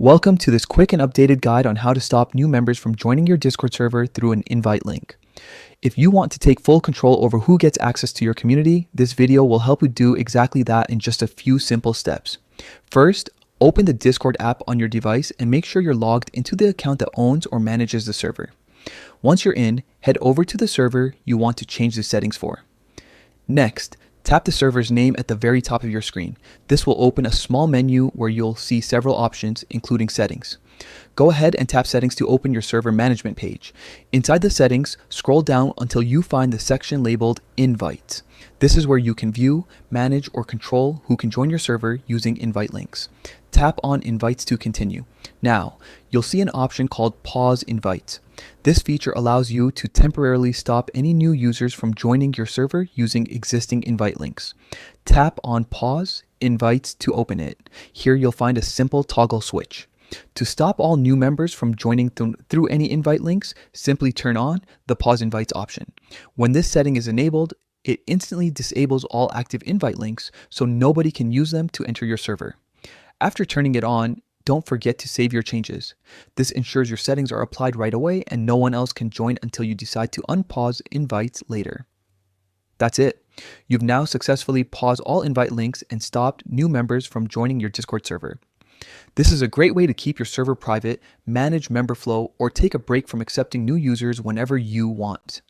Welcome to this quick and updated guide on how to stop new members from joining your Discord server through an invite link. If you want to take full control over who gets access to your community, this video will help you do exactly that in just a few simple steps. First, open the Discord app on your device and make sure you're logged into the account that owns or manages the server. Once you're in, head over to the server you want to change the settings for. Next, tap the server's name at the very top of your screen. This will open a small menu where you'll see several options, including settings. Go ahead and tap settings to open your server management page. Inside the settings, scroll down until you find the section labeled Invites. This is where you can view, manage, or control who can join your server using invite links. Tap on Invites to continue. Now, you'll see an option called Pause Invites. This feature allows you to temporarily stop any new users from joining your server using existing invite links. Tap on Pause Invites to open it. Here you'll find a simple toggle switch. To stop all new members from joining through any invite links, simply turn on the Pause Invites option. When this setting is enabled, it instantly disables all active invite links so nobody can use them to enter your server. After turning it on, don't forget to save your changes. This ensures your settings are applied right away and no one else can join until you decide to unpause invites later. That's it. You've now successfully paused all invite links and stopped new members from joining your Discord server. This is a great way to keep your server private, manage member flow, or take a break from accepting new users whenever you want.